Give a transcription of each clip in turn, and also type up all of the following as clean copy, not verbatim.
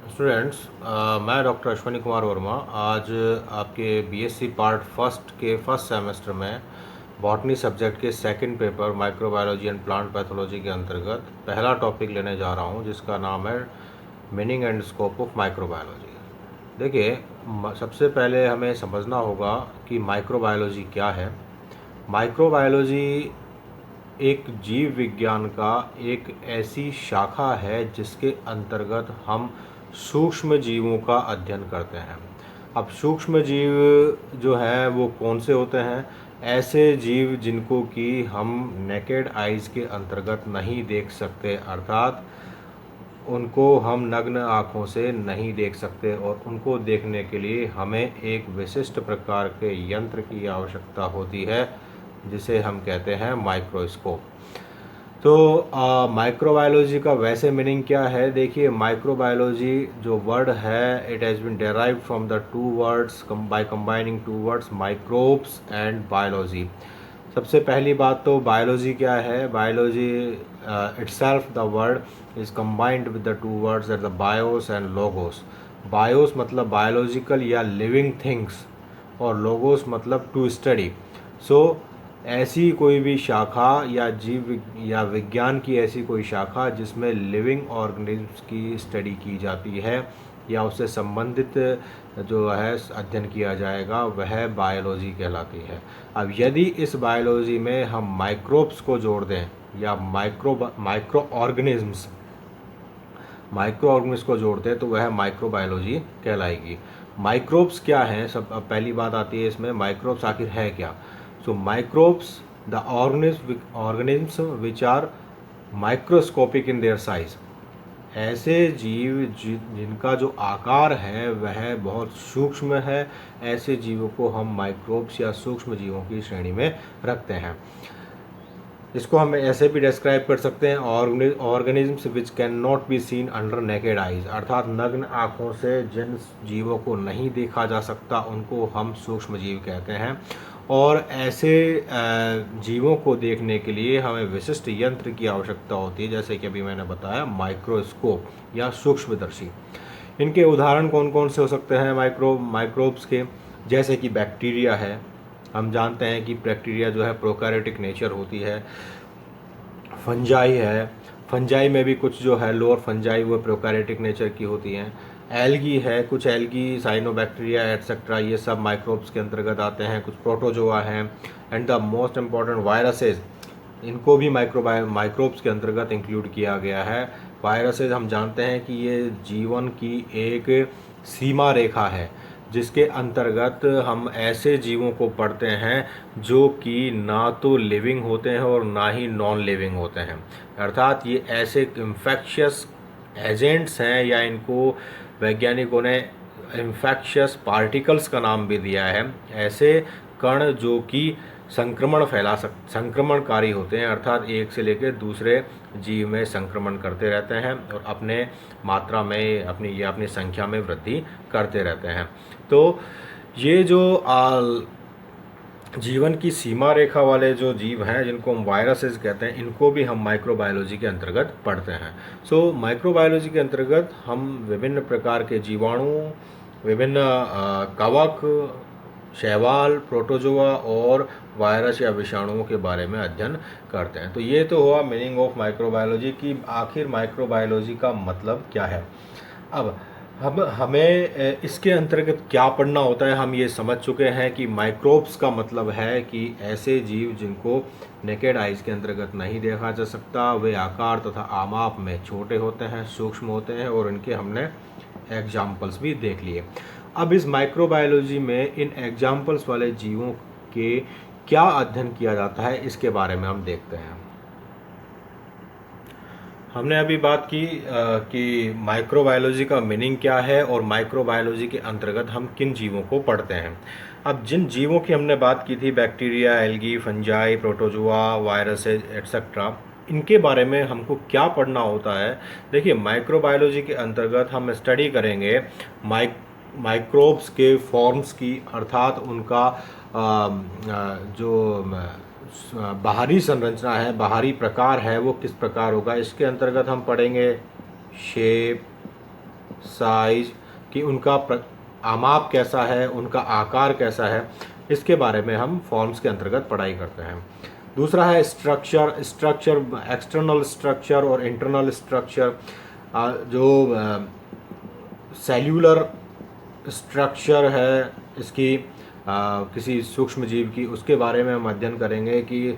Students, मैं doctor Ashwini Kumar Verma आज आपके बीएससी पार्ट फर्स्ट के फर्स्ट सेमेस्टर में बॉटनी सब्जेक्ट के second paper microbiology and plant pathology के अंतर्गत पहला टॉपिक लेने जा रहा हूं, जिसका नाम है meaning and scope of microbiology. देखिए, सबसे पहले हमें समझना होगा कि माइक्रोबायोलॉजी क्या है। माइक्रोबायोलॉजी एक जीव विज्ञान का एक ऐसी शाखा है जिसके अंतर्गत हम सूक्ष्म जीवों का अध्ययन करते हैं। अब सूक्ष्म जीव जो है वो कौन से होते हैं? ऐसे जीव जिनको कि हम नेकेड आइज़ के अंतर्गत नहीं देख सकते, अर्थात उनको हम नग्न आँखों से नहीं देख सकते, और उनको देखने के लिए हमें एक विशिष्ट प्रकार के यंत्र की आवश्यकता होती है, जिसे हम कहते हैं माइक्रोस्कोप। तो माइक्रोबायोलॉजी का वैसे मीनिंग क्या है? देखिए, माइक्रोबायोलॉजी जो वर्ड है, it has been derived from the two words by combining two words microbes and biology. सबसे पहली बात तो बायोलॉजी क्या है? Biology itself the word is combined with the two words that the bios and logos. Bios मतलब biological या living things, और logos मतलब टू स्टडी। सो ऐसी कोई भी शाखा या जीव या विज्ञान की ऐसी कोई शाखा जिसमें लिविंग ऑर्गेनिज्म्स की स्टडी की जाती है या उससे संबंधित जो है अध्ययन किया जाएगा, वह बायोलॉजी कहलाती है। अब यदि इस बायोलॉजी में हम माइक्रोब्स को जोड़ दें या माइक्रो ऑर्गेनिज्म्स को जोड़ते हैं, तो वह माइक्रोबायोलॉजी कहलाएगी। माइक्रोब्स क्या हैं? सब अब पहली बात आती है इसमें, माइक्रोब्स आखिर है क्या? So microbes, the organisms which are microscopic in their size। ऐसे जीव जिनका जो आकार है वह बहुत सूक्ष्म है, ऐसे जीवों को हम माइक्रोब्स या सूक्ष्म जीवों की श्रेणी में रखते हैं। इसको हम ऐसे भी डिस्क्राइब कर सकते हैं, organisms which can not be seen under naked eyes, अर्थात नग्न आँखों से जिन जीवों को नहीं देखा जा सकता उनको हम सूक्ष्म जीव कहते हैं। और ऐसे जीवों को देखने के लिए हमें विशिष्ट यंत्र की आवश्यकता होती है, जैसे कि अभी मैंने बताया माइक्रोस्कोप या सूक्ष्मदर्शी। इनके उदाहरण कौन कौन से हो सकते हैं माइक्रोब्स के? जैसे कि बैक्टीरिया है। हम जानते हैं कि बैक्टीरिया जो है प्रोकैरियोटिक नेचर होती है। फंजाई है, फंजाई में भी कुछ जो है लोअर फंजाई वो प्रोकैरियोटिक नेचर की होती हैं। एल्गी है, कुछ एल्गी, साइनोबैक्टीरिया एटसेट्रा, ये सब माइक्रोब्स के अंतर्गत आते हैं। कुछ प्रोटोजोआ हैं, and the most important viruses, इनको भी माइक्रोब्स के अंतर्गत इंक्लूड किया गया है। वायरसेस हम जानते हैं कि ये जीवन की एक सीमा रेखा है, जिसके अंतर्गत हम ऐसे जीवों को पढ़ते हैं जो कि ना तो लिविंग होते हैं और ना ही नॉन लिविंग होते हैं, अर्थात ये ऐसे इन्फेक्शियस एजेंट्स हैं, या इनको वैज्ञानिकों ने इन्फेक्शियस पार्टिकल्स का नाम भी दिया है। ऐसे कण जो कि संक्रमणकारी होते हैं, अर्थात एक से लेकर दूसरे जीव में संक्रमण करते रहते हैं और अपने मात्रा में अपनी संख्या में वृद्धि करते रहते हैं। तो ये जो जीवन की सीमा रेखा वाले जो जीव हैं, जिनको हम वायरसेस कहते हैं, इनको भी हम माइक्रोबायोलॉजी के अंतर्गत पढ़ते हैं। सो माइक्रोबायोलॉजी के अंतर्गत हम विभिन्न प्रकार के जीवाणु, विभिन्न कवक, शैवाल, प्रोटोजोआ और वायरस या विषाणुओं के बारे में अध्ययन करते हैं। तो ये तो हुआ मीनिंग ऑफ माइक्रोबायोलॉजी की आखिर माइक्रोबायोलॉजी का मतलब क्या है। अब हमें इसके अंतर्गत क्या पढ़ना होता है, हम ये समझ चुके हैं कि माइक्रोब्स का मतलब है कि ऐसे जीव जिनको नेकेड आइज के अंतर्गत नहीं देखा जा सकता, वे आकार तथा आमाप में छोटे होते हैं, सूक्ष्म होते हैं, और इनके हमने एग्जाम्पल्स भी देख लिए। अब इस माइक्रोबायोलॉजी में इन एग्जाम्पल्स वाले जीवों के क्या अध्ययन किया जाता है, इसके बारे में हम देखते हैं। हमने अभी बात की कि माइक्रोबायोलॉजी का मीनिंग क्या है और माइक्रोबायोलॉजी के अंतर्गत हम किन जीवों को पढ़ते हैं। अब जिन जीवों की हमने बात की थी, bacteria, algae, fungi, protozoa, viruses etcetera, इनके बारे में हमको क्या पढ़ना होता है। देखिए, माइक्रोबायोलॉजी के अंतर्गत हम स्टडी करेंगे माइक्रोब्स के फॉर्म्स की, अर्थात उनका जो बाहरी संरचना है, बाहरी प्रकार है, वो किस प्रकार होगा। इसके अंतर्गत हम पढ़ेंगे शेप, साइज कि उनका आमाप कैसा है, उनका आकार कैसा है, इसके बारे में हम फॉर्म्स के अंतर्गत पढ़ाई करते हैं। दूसरा है स्ट्रक्चर, एक्सटर्नल स्ट्रक्चर और इंटरनल स्ट्रक्चर। जो सेल्यूलर स्ट्रक्चर है इसकी किसी सूक्ष्म जीव की, उसके बारे में हम अध्ययन करेंगे कि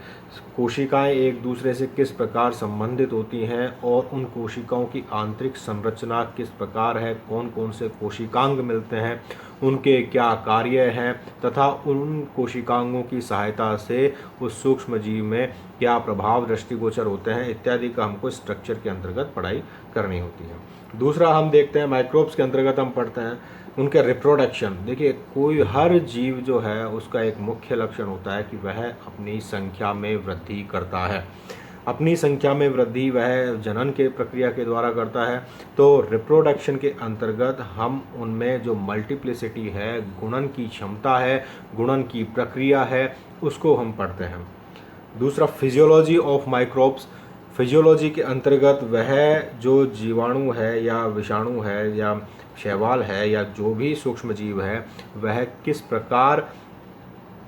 कोशिकाएं एक दूसरे से किस प्रकार संबंधित होती हैं और उन कोशिकाओं की आंतरिक संरचना किस प्रकार है, कौन कौन से कोशिकांग मिलते हैं, उनके क्या कार्य हैं तथा उन कोशिकांगों की सहायता से उस सूक्ष्म जीव में क्या प्रभाव दृष्टिगोचर होते हैं इत्यादि का हमको स्ट्रक्चर के अंतर्गत पढ़ाई करनी होती है। दूसरा हम देखते हैं माइक्रोब्स के अंतर्गत हम पढ़ते हैं उनके रिप्रोडक्शन। देखिए, कोई हर जीव जो है उसका एक मुख्य लक्षण होता है कि वह अपनी संख्या में वृद्धि करता है। अपनी संख्या में वृद्धि वह जनन के प्रक्रिया के द्वारा करता है। तो रिप्रोडक्शन के अंतर्गत हम उनमें जो मल्टीप्लिसिटी है, गुणन की क्षमता है, गुणन की प्रक्रिया है, उसको हम पढ़ते हैं। दूसरा फिजियोलॉजी ऑफ माइक्रोब्स। फिजियोलॉजी के अंतर्गत वह जो जीवाणु है या विषाणु है या शैवाल है या जो भी सूक्ष्म जीव है वह किस प्रकार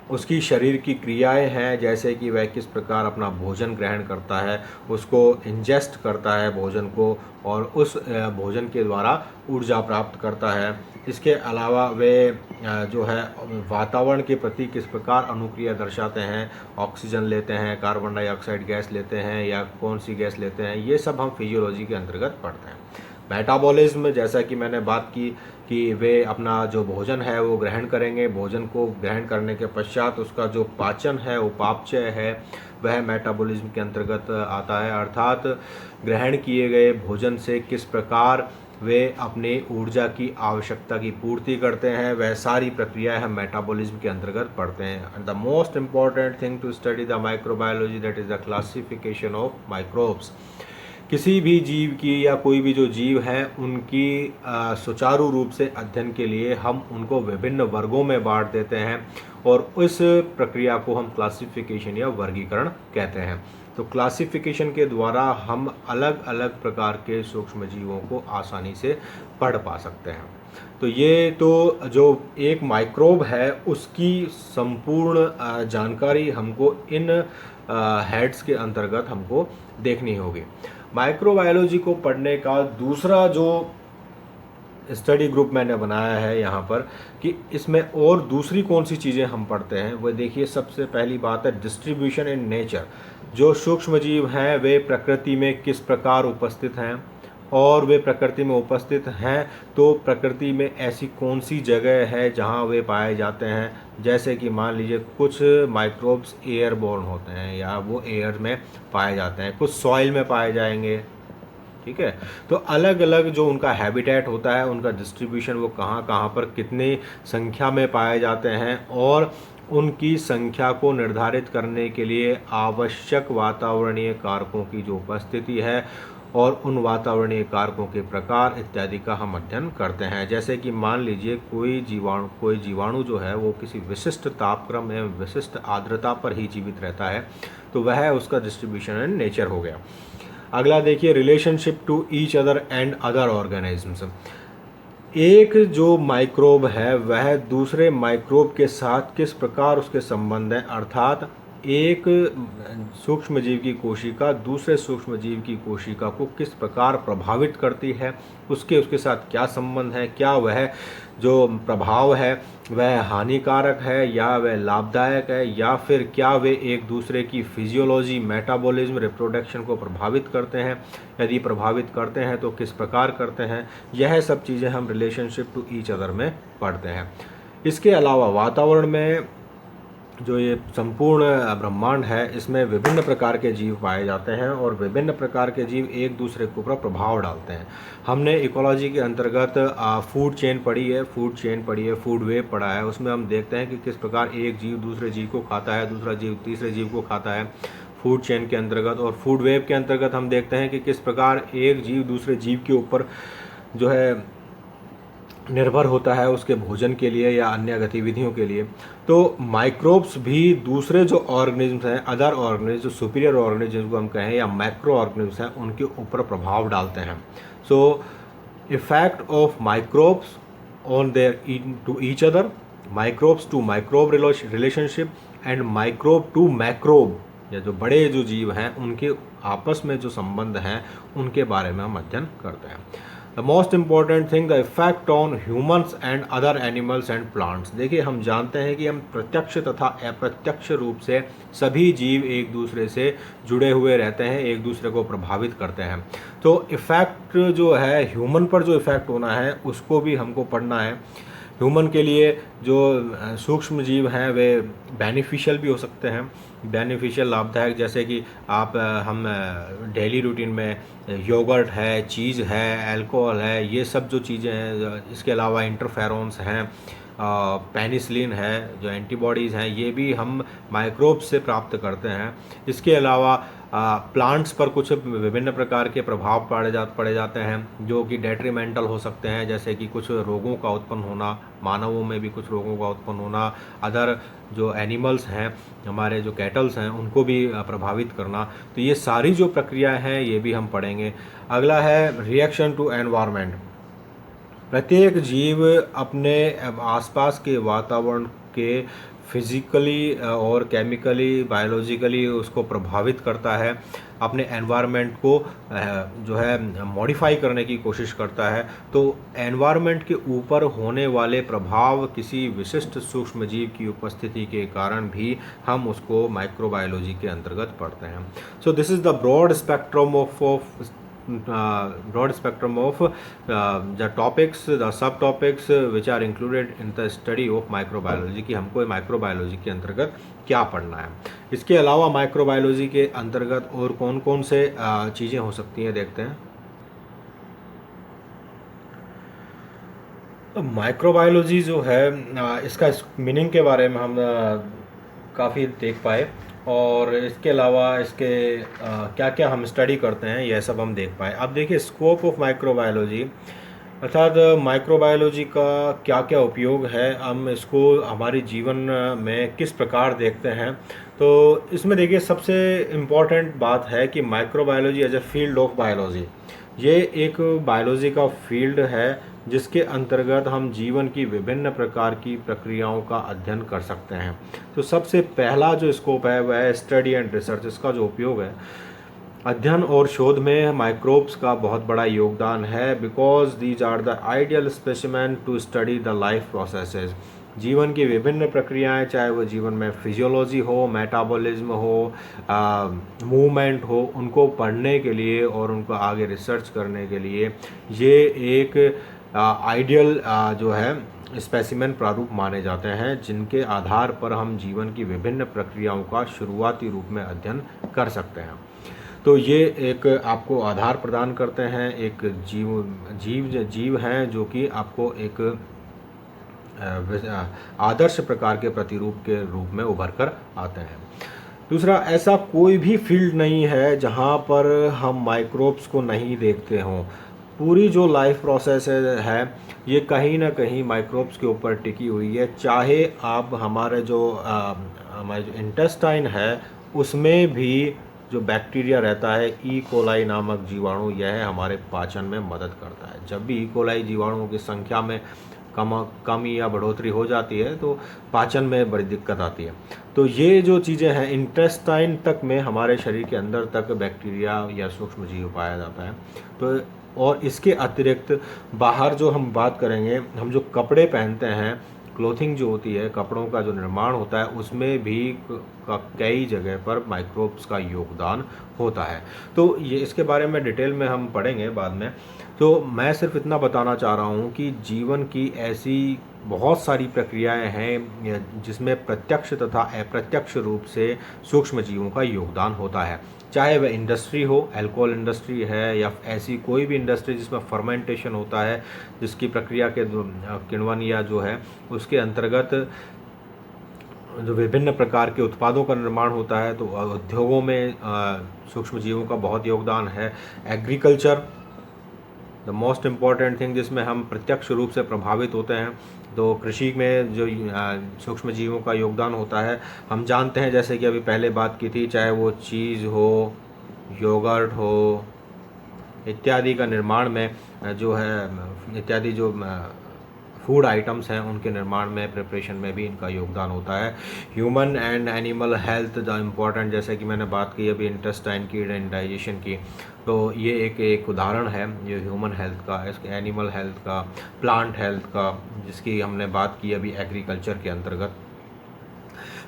उसकी शरीर की क्रियाएं हैं, जैसे कि वह किस प्रकार अपना भोजन ग्रहण करता है, उसको इंजेस्ट करता है भोजन को और उस भोजन के द्वारा ऊर्जा प्राप्त करता है। इसके अलावा वे जो है वातावरण के प्रति किस प्रकार अनुक्रिया दर्शाते हैं, ऑक्सीजन लेते हैं, कार्बन डाइऑक्साइड गैस लेते हैं या कौन सी गैस लेते हैं, ये सब हम फिजियोलॉजी के अंतर्गत पढ़ते हैं। मेटाबॉलिज्म, जैसा कि मैंने बात की कि वे अपना जो भोजन है वो ग्रहण करेंगे, भोजन को ग्रहण करने के पश्चात उसका जो पाचन है, उपापचय है, वह मेटाबॉलिज्म के अंतर्गत आता है। अर्थात ग्रहण किए गए भोजन से किस प्रकार वे अपनी ऊर्जा की आवश्यकता की पूर्ति करते हैं, वह सारी प्रक्रियाएं हम मेटाबॉलिज्म के अंतर्गत पढ़ते हैं। The most important thing to study the microbiology that is the classification of microbes. किसी भी जीव की या कोई भी जो जीव है उनकी सुचारू रूप से अध्ययन के लिए हम उनको विभिन्न वर्गों में बांट देते हैं और उस प्रक्रिया को हम क्लासिफिकेशन या वर्गीकरण कहते हैं। तो क्लासिफिकेशन के द्वारा हम अलग अलग प्रकार के सूक्ष्म जीवों को आसानी से पढ़ पा सकते हैं। तो ये तो जो एक माइक्रोब है उसकी संपूर्ण जानकारी हमको इन हेड्स के अंतर्गत हमको देखनी होगी। माइक्रोबायोलॉजी को पढ़ने का दूसरा जो स्टडी ग्रुप मैंने बनाया है यहाँ पर कि इसमें और दूसरी कौन सी चीज़ें हम पढ़ते हैं, वो देखिए सबसे पहली बात है डिस्ट्रीब्यूशन इन नेचर। जो सूक्ष्म जीव हैं वे प्रकृति में किस प्रकार उपस्थित हैं और वे प्रकृति में उपस्थित हैं तो प्रकृति में ऐसी कौन सी जगह है जहाँ वे पाए जाते हैं। जैसे कि मान लीजिए कुछ माइक्रोब्स एयरबोर्न होते हैं या वो एयर में पाए जाते हैं, कुछ सॉइल में पाए जाएंगे, ठीक है। तो अलग अलग जो उनका हैबिटेट होता है, उनका डिस्ट्रीब्यूशन, वो कहाँ कहाँ पर कितनी संख्या में पाए जाते हैं और उनकी संख्या को निर्धारित करने के लिए आवश्यक वातावरणीय कारकों की जो उपस्थिति है और उन वातावरणीय कारकों के प्रकार इत्यादि का हम अध्ययन करते हैं। जैसे कि मान लीजिए कोई जीवाणु जो है वो किसी विशिष्ट तापक्रम एवं विशिष्ट आर्द्रता पर ही जीवित रहता है, तो वह उसका डिस्ट्रीब्यूशन इन नेचर हो गया। अगला देखिए relationship to each other and other organisms. एक जो माइक्रोब है वह दूसरे माइक्रोब के साथ किस प्रकार उसके संबंध हैं, अर्थात एक सूक्ष्म जीव की कोशिका दूसरे सूक्ष्म जीव की कोशिका को किस प्रकार प्रभावित करती है, उसके साथ क्या संबंध है, क्या वह जो प्रभाव है वह हानिकारक है या वह लाभदायक है या फिर क्या वे एक दूसरे की फिजियोलॉजी, मेटाबॉलिज्म, रिप्रोडक्शन को प्रभावित करते हैं, यदि प्रभावित करते हैं तो किस प्रकार करते हैं। यह सब चीज़ें हम रिलेशनशिप टू ईच अदर में पढ़ते हैं। इसके अलावा वातावरण में जो ये संपूर्ण ब्रह्मांड है इसमें विभिन्न प्रकार के जीव पाए जाते हैं और विभिन्न प्रकार के जीव एक दूसरे के ऊपर प्रभाव डालते हैं। हमने इकोलॉजी के अंतर्गत फूड चेन पढ़ी है, फूड वेब पढ़ा है। उसमें हम देखते हैं कि किस प्रकार एक जीव दूसरे जीव को खाता है, दूसरा जीव तीसरे जीव को खाता है फूड चेन के अंतर्गत। और फूड वेब के अंतर्गत हम देखते हैं कि किस प्रकार एक जीव दूसरे जीव के ऊपर जो है निर्भर होता है उसके भोजन के लिए या अन्य गतिविधियों के लिए। तो तो माइक्रोब्स भी दूसरे जो ऑर्गेनिज्म्स हैं, अदर ऑर्गेनिज्म, जो सुपीरियर ऑर्गेनिज्म को हम कहें या मैक्रो ऑर्गेनिज्म्स हैं, उनके ऊपर प्रभाव डालते हैं। So effect of microbes on their to each other, microbes to microbe relationship and microbe to macrobe, या जो बड़े जो जीव हैं उनके आपस में जो संबंध हैं उनके बारे में हम अध्ययन करते हैं। The most important thing, the effect on humans and other animals and plants. देखिए, हम जानते हैं कि हम प्रत्यक्ष तथा अप्रत्यक्ष रूप से सभी जीव एक दूसरे से जुड़े हुए रहते हैं, एक दूसरे को प्रभावित करते हैं। तो इफ़ेक्ट जो है ह्यूमन पर, जो इफ़ेक्ट होना है उसको भी हमको पढ़ना है। ह्यूमन के लिए जो सूक्ष्म जीव हैं वे बेनिफिशियल भी हो सकते हैं, बेनिफिशियल लाभदायक, जैसे कि हम डेली रूटीन में योगर्ट है, चीज़ है, अल्कोहल है, ये सब जो चीज़ें हैं। इसके अलावा इंटरफेरोन्स हैं, पेनिसिलिन है, जो एंटीबॉडीज़ हैं, ये भी हम माइक्रोब्स से प्राप्त करते हैं। इसके अलावा प्लांट्स पर कुछ विभिन्न प्रकार के प्रभाव पड़े जाते हैं जो कि डेट्रीमेंटल हो सकते हैं, जैसे कि कुछ रोगों का उत्पन्न होना, मानवों में भी कुछ रोगों का उत्पन्न होना, अदर जो एनिमल्स हैं, हमारे जो कैटल्स हैं, उनको भी प्रभावित करना। तो ये सारी जो प्रक्रियाएं हैं ये भी हम पढ़ेंगे। अगला है रिएक्शन टू एनवायरनमेंट। प्रत्येक जीव अपने आसपास के वातावरण के फिजिकली और केमिकली, बायोलॉजिकली उसको प्रभावित करता है, अपने एनवायरनमेंट को जो है मॉडिफाई करने की कोशिश करता है। तो एनवायरनमेंट के ऊपर होने वाले प्रभाव किसी विशिष्ट सूक्ष्म जीव की उपस्थिति के कारण भी हम उसको माइक्रोबायोलॉजी के अंतर्गत पढ़ते हैं। So this is the broad spectrum of the topics, the subtopics which are included in the study of microbiology, कि हमको माइक्रोबायोलॉजी के अंतर्गत क्या पढ़ना है। इसके अलावा माइक्रोबायोलॉजी के अंतर्गत और कौन कौन से चीज़ें हो सकती हैं, देखते हैं। तो माइक्रोबायोलॉजी जो है, इसका मीनिंग के बारे में हम काफ़ी देख पाए, और इसके अलावा इसके क्या क्या हम स्टडी करते हैं यह सब हम देख पाए। अब देखिए, स्कोप ऑफ माइक्रोबायोलॉजी, अर्थात माइक्रोबायोलॉजी का क्या क्या उपयोग है, हम इसको हमारे जीवन में किस प्रकार देखते हैं। तो इसमें देखिए, सबसे इम्पॉर्टेंट बात है कि microbiology as a field of biology, ये एक बायोलॉजी का फील्ड है जिसके अंतर्गत हम जीवन की विभिन्न प्रकार की प्रक्रियाओं का अध्ययन कर सकते हैं। तो सबसे पहला जो स्कोप है वह है स्टडी एंड रिसर्च। इसका जो उपयोग है, अध्ययन और शोध में माइक्रोब्स का बहुत बड़ा योगदान है, because these are the ideal specimen to study the life processes. जीवन की विभिन्न प्रक्रियाएं, चाहे वो जीवन में फिजियोलॉजी हो, मेटाबॉलिज्म हो, मूवमेंट हो, उनको पढ़ने के लिए और उनको आगे रिसर्च करने के लिए ये एक आइडियल जो है स्पेसिमेन प्रारूप माने जाते हैं, जिनके आधार पर हम जीवन की विभिन्न प्रक्रियाओं का शुरुआती रूप में अध्ययन कर सकते हैं। तो ये एक आपको आधार प्रदान करते हैं, एक जीव हैं जो कि आपको एक आदर्श प्रकार के प्रतिरूप के रूप में उभर कर आते हैं। दूसरा, ऐसा कोई भी फील्ड नहीं है जहाँ पर हम माइक्रोब्स को नहीं देखते हों। पूरी जो लाइफ प्रोसेस है ये कहीं ना कहीं माइक्रोब्स के ऊपर टिकी हुई है। चाहे आप हमारे जो इंटेस्टाइन है उसमें भी जो बैक्टीरिया रहता है, ई कोलाई नामक जीवाणु, यह हमारे पाचन में मदद करता है। जब भी ई कोलाई जीवाणुओं की संख्या में कमी या बढ़ोतरी हो जाती है तो पाचन में बड़ी दिक्कत आती है। तो ये जो चीज़ें हैं, इंटेस्टाइन तक में हमारे शरीर के अंदर तक बैक्टीरिया या सूक्ष्म जीव पाया जाता है। तो और इसके अतिरिक्त बाहर जो हम बात करेंगे, हम जो कपड़े पहनते हैं, क्लोथिंग जो होती है, कपड़ों का जो निर्माण होता है, उसमें भी कई जगह पर माइक्रोब्स का योगदान होता है। तो ये इसके बारे में डिटेल में हम पढ़ेंगे बाद में। तो मैं सिर्फ इतना बताना चाह रहा हूँ कि जीवन की ऐसी बहुत सारी प्रक्रियाएं हैं जिसमें प्रत्यक्ष तथा अप्रत्यक्ष रूप से सूक्ष्म जीवों का योगदान होता है। चाहे वह इंडस्ट्री हो, अल्कोहल इंडस्ट्री है, या ऐसी कोई भी इंडस्ट्री जिसमें फर्मेंटेशन होता है, जिसकी प्रक्रिया के किण्वन या जो है उसके अंतर्गत जो विभिन्न प्रकार के उत्पादों का निर्माण होता है। तो उद्योगों में सूक्ष्म जीवों का बहुत योगदान है। Agriculture, the most important thing जिसमें हम प्रत्यक्ष रूप से प्रभावित होते हैं, तो कृषि में जो सूक्ष्म जीवों का योगदान होता है, हम जानते हैं, जैसे कि अभी पहले बात की थी, चाहे वो चीज़ हो, योगर्ट हो इत्यादि का निर्माण में जो है इत्यादि जो फूड आइटम्स हैं उनके निर्माण में, प्रिपरेशन में भी इनका योगदान होता है। Human and animal health the important, जैसे कि मैंने बात की अभी इंटेस्टाइन की एंड डाइजेशन की, तो ये एक उदाहरण है ये ह्यूमन हेल्थ का, इसके एनिमल हेल्थ का, प्लांट हेल्थ का, जिसकी हमने बात की अभी एग्रीकल्चर के अंतर्गत।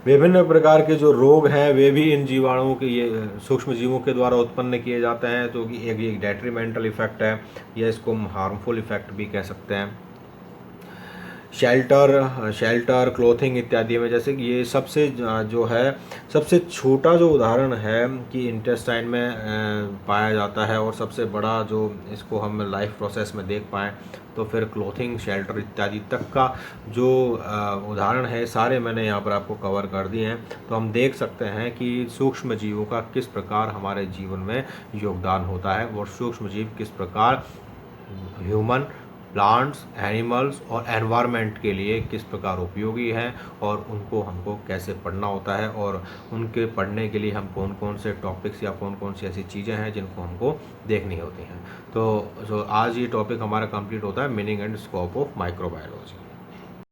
विभिन्न प्रकार के जो रोग हैं वे भी इन जीवाणुओं के, ये सूक्ष्म जीवों के द्वारा उत्पन्न किए जाते हैं, तो कि एक डेट्रीमेंटल इफेक्ट है, या इसको हम हार्मफुल इफेक्ट भी कह सकते हैं। शेल्टर क्लोथिंग इत्यादि में, जैसे कि ये सबसे जो है सबसे छोटा जो उदाहरण है कि इंटेस्टाइन में पाया जाता है, और सबसे बड़ा जो इसको हम लाइफ प्रोसेस में देख पाएँ तो फिर क्लोथिंग, शेल्टर इत्यादि तक का जो उदाहरण है सारे मैंने यहाँ पर आपको कवर कर दिए हैं। तो हम देख सकते हैं कि सूक्ष्म जीवों का किस प्रकार हमारे जीवन में योगदान होता है, और सूक्ष्म जीव किस प्रकार ह्यूमन, प्लांट्स, एनिमल्स और एनवायरनमेंट के लिए किस प्रकार उपयोगी हैं, और उनको हमको कैसे पढ़ना होता है, और उनके पढ़ने के लिए हम कौन कौन से टॉपिक्स या कौन कौन सी ऐसी चीज़ें हैं जिनको हमको देखनी होती हैं। तो आज ये टॉपिक हमारा कंप्लीट होता है, meaning and scope of microbiology.